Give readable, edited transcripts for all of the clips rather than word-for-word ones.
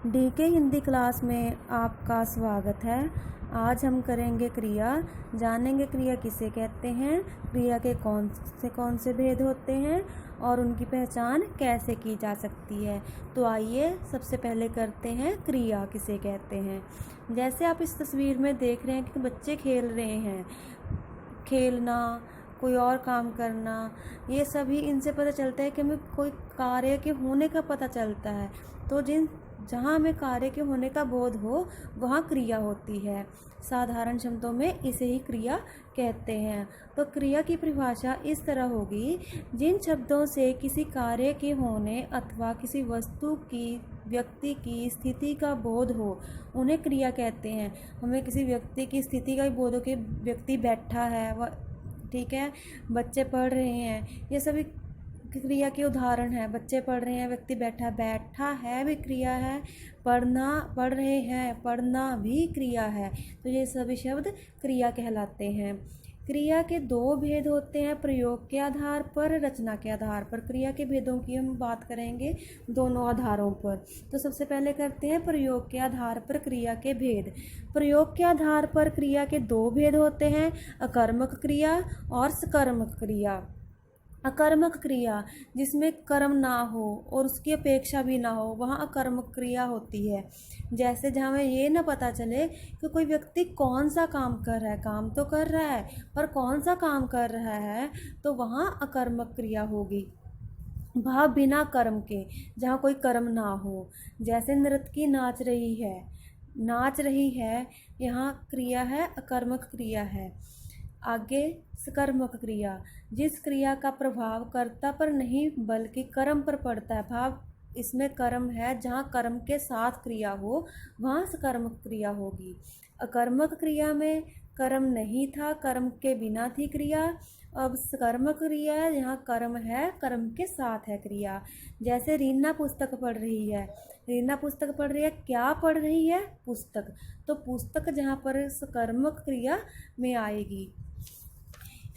DK Hindi class में आपका स्वागत है। आज हम करेंगे क्रिया, जानेंगे क्रिया किसे कहते हैं, क्रिया के कौन से भेद होते हैं और उनकी पहचान कैसे की जा सकती है। तो आइए सबसे पहले करते हैं क्रिया किसे कहते हैं। जैसे आप इस तस्वीर में देख रहे हैं कि बच्चे खेल रहे हैं, खेलना, कोई और काम करना, ये सभी इनसे पता चलता है कि हमें कोई कार्य के होने का पता चलता है। तो जहाँ हमें कार्य के होने का बोध हो वहाँ क्रिया होती है। साधारण शब्दों में इसे ही क्रिया कहते हैं। तो क्रिया की परिभाषा इस तरह होगी, जिन शब्दों से किसी कार्य के होने अथवा किसी वस्तु की, व्यक्ति की स्थिति का बोध हो उन्हें क्रिया कहते हैं। हमें किसी व्यक्ति की स्थिति का ही बोध हो कि व्यक्ति बैठा है, वह ठीक है, बच्चे पढ़ रहे हैं, ये सभी क्रिया के उदाहरण है। बच्चे पढ़ रहे हैं, व्यक्ति बैठा, बैठा है भी क्रिया है, पढ़ना, पढ़ रहे हैं, पढ़ना भी क्रिया है। तो ये सभी शब्द क्रिया कहलाते हैं। क्रिया के दो भेद होते हैं, प्रयोग के आधार पर, रचना के आधार पर। क्रिया के भेदों की हम बात करेंगे दोनों आधारों पर। तो सबसे पहले करते हैं प्रयोग के आधार पर क्रिया के भेद। प्रयोग के आधार पर क्रिया के दो भेद होते हैं, अकर्मक क्रिया और सकर्मक क्रिया। अकर्मक क्रिया जिसमें कर्म ना हो और उसकी अपेक्षा भी ना हो, वहाँ अकर्मक क्रिया होती है। जैसे जहाँ हमें ये ना पता चले कि कोई व्यक्ति कौन सा काम कर रहा है, काम तो कर रहा है पर कौन सा काम कर रहा है, तो वहाँ अकर्मक क्रिया होगी। भाव बिना कर्म के, जहाँ कोई कर्म ना हो। जैसे नर्तकी नाच रही है, नाच रही है, यहाँ क्रिया है, अकर्मक क्रिया है। आगे सकर्मक क्रिया, जिस क्रिया का प्रभाव कर्ता पर नहीं बल्कि कर्म पर पड़ता है। भाव इसमें कर्म है, जहाँ कर्म के साथ क्रिया हो वहाँ सकर्मक क्रिया होगी। अकर्मक क्रिया में कर्म नहीं था, कर्म के बिना थी क्रिया। अब सकर्मक क्रिया है, यहाँ कर्म है, कर्म के साथ है क्रिया। जैसे रीना पुस्तक पढ़ रही है, रीना पुस्तक पढ़ रही है, क्या पढ़ रही है, पुस्तक। तो पुस्तक जहाँ पर सकर्मक क्रिया में आएगी।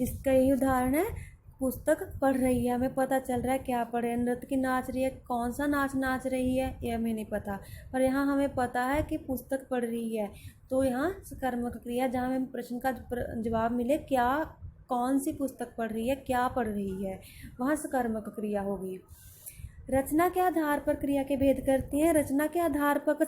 इसका यही उदाहरण है, पुस्तक पढ़ रही है, हमें पता चल रहा है क्या पढ़ रही है। नृत्य की नाच रही है, कौन सा नाच नाच रही है ये हमें नहीं पता, पर यहाँ हमें पता है कि पुस्तक पढ़ रही है। तो यहाँ सकर्मक क्रिया, जहाँ हमें प्रश्न का जवाब मिले, क्या, कौन सी पुस्तक पढ़ रही है, क्या पढ़ रही है, वहाँ सकर्मक क्रिया होगी। रचना के आधार पर क्रिया के भेद करती हैं। रचना के आधार पर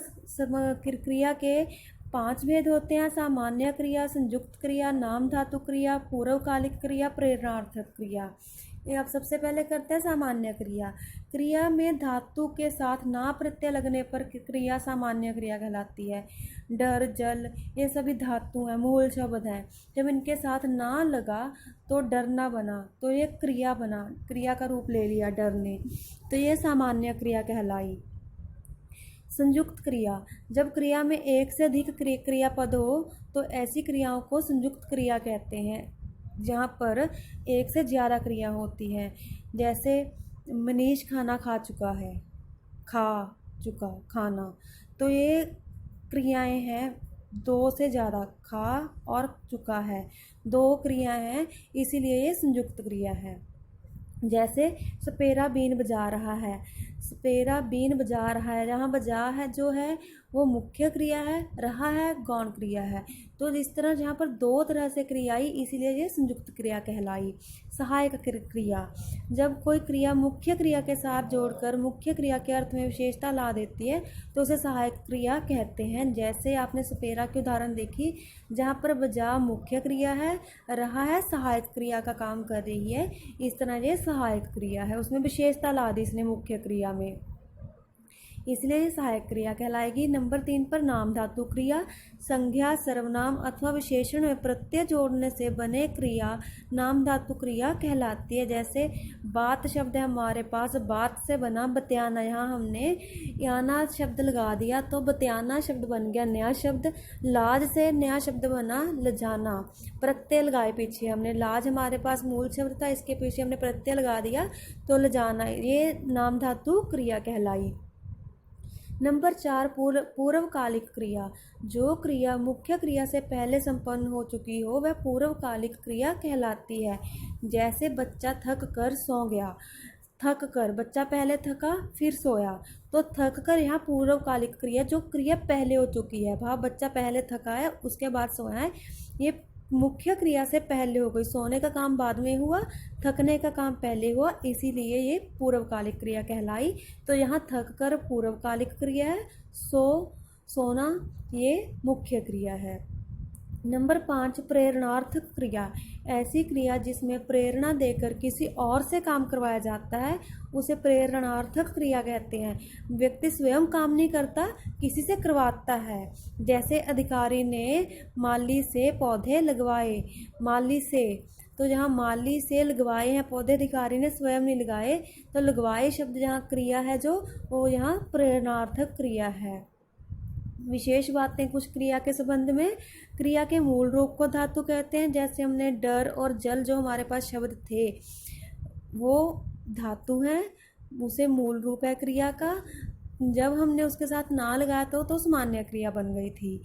क्रिया के 5 भेद होते हैं, सामान्य क्रिया, संयुक्त क्रिया, नाम धातु क्रिया, पूर्वकालिक क्रिया, प्रेरणार्थक क्रिया। ये आप सबसे पहले करते हैं सामान्य क्रिया। क्रिया में धातु के साथ ना प्रत्यय लगने पर क्रिया सामान्य क्रिया कहलाती है। डर, जल, ये सभी धातु हैं, मूल शब्द हैं। जब इनके साथ ना लगा तो डरना बना, तो ये क्रिया बना, क्रिया का रूप ले लिया डर ने, तो ये सामान्य क्रिया कहलाई। संयुक्त क्रिया, जब क्रिया में एक से अधिक क्रियापद हो तो ऐसी क्रियाओं को संयुक्त क्रिया कहते हैं, जहाँ पर एक से ज़्यादा क्रिया होती है। जैसे मनीष खाना खा चुका है, खा चुका, खाना, तो ये क्रियाएं हैं दो से ज़्यादा, खा और चुका है, दो क्रियाएं हैं, इसीलिए ये संयुक्त क्रिया है। जैसे सपेरा बीन बजा रहा है, सपेरा बीन बजा रहा है, जहाँ बजा है जो है वो मुख्य क्रिया है, रहा है गौण क्रिया है। तो इस तरह जहाँ पर दो तरह से क्रिया आई, इसीलिए ये संयुक्त क्रिया कहलाई। सहायक क्रिया, जब कोई क्रिया मुख्य क्रिया के साथ जोड़कर मुख्य क्रिया के अर्थ में विशेषता ला देती है तो उसे सहायक क्रिया कहते हैं। जैसे आपने सपेरा की उदाहरण देखी, जहाँ पर बजा मुख्य क्रिया है, रहा है सहायक क्रिया का काम कर रही है, इस तरह ये सहायक क्रिया है, उसमें विशेषता ला दी इसने मुख्य क्रिया में, इसलिए ये सहायक क्रिया कहलाएगी। नंबर 3 पर नाम धातु क्रिया, संज्ञा, सर्वनाम अथवा विशेषण में प्रत्यय जोड़ने से बने क्रिया नाम धातु क्रिया कहलाती है। जैसे बात शब्द है हमारे पास, बात से बना बत्याना, यहाँ हमने याना शब्द लगा दिया तो बत्याना शब्द बन गया नया शब्द। लाज से नया शब्द बना लजाना, प्रत्यय लगाए पीछे हमने, लाज हमारे पास मूल शब्द था, इसके पीछे हमने प्रत्यय लगा दिया तो लजाना, ये नाम धातु क्रिया कहलाई। नंबर 4 पूर्वकालिक क्रिया, जो क्रिया मुख्य क्रिया से पहले संपन्न हो चुकी हो वह पूर्वकालिक क्रिया कहलाती है। जैसे बच्चा थक कर सो गया, थक कर, बच्चा पहले थका फिर सोया, तो थक कर यहाँ पूर्वकालिक क्रिया, जो क्रिया पहले हो चुकी है, भाव बच्चा पहले थका है उसके बाद सोया है, ये मुख्य क्रिया से पहले हो गई। सोने का काम बाद में हुआ, थकने का काम पहले हुआ, इसीलिए ये पूर्वकालिक क्रिया कहलाई। तो यहाँ थक कर पूर्वकालिक क्रिया है, सोना ये मुख्य क्रिया है। नंबर 5, प्रेरणार्थक क्रिया। ऐसी क्रिया जिसमें प्रेरणा देकर किसी और से काम करवाया जाता है उसे प्रेरणार्थक क्रिया कहते हैं। व्यक्ति स्वयं काम नहीं करता, किसी से करवाता है। जैसे अधिकारी ने माली से पौधे लगवाए, माली से, तो जहाँ माली से लगवाए हैं पौधे, अधिकारी ने स्वयं नहीं लगाए, तो लगवाए शब्द जहाँ क्रिया है जो, वो यहाँ प्रेरणार्थक क्रिया है। विशेष बातें कुछ क्रिया के संबंध में। क्रिया के मूल रूप को धातु कहते हैं। जैसे हमने डर और जल जो हमारे पास शब्द थे वो धातु हैं, उसे मूल रूप है क्रिया का। जब हमने उसके साथ ना लगाया तो सामान्य क्रिया बन गई थी।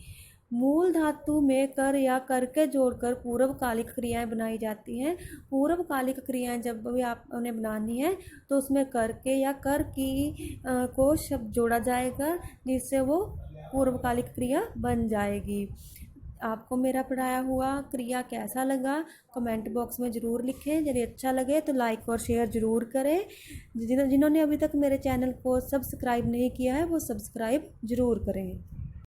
मूल धातु में कर या कर के जोड़कर पूर्वकालिक क्रियाएं बनाई जाती हैं। पूर्वकालिक क्रियाएं जब भी आप उन्हें बनानी है तो उसमें कर के या कर की को शब्द जोड़ा जाएगा, जिससे वो पूर्वकालिक क्रिया बन जाएगी। आपको मेरा पढ़ाया हुआ क्रिया कैसा लगा कमेंट बॉक्स में ज़रूर लिखें। यदि अच्छा लगे तो लाइक और शेयर ज़रूर करें। जिन्होंने अभी तक मेरे चैनल को सब्सक्राइब नहीं किया है वो सब्सक्राइब ज़रूर करें।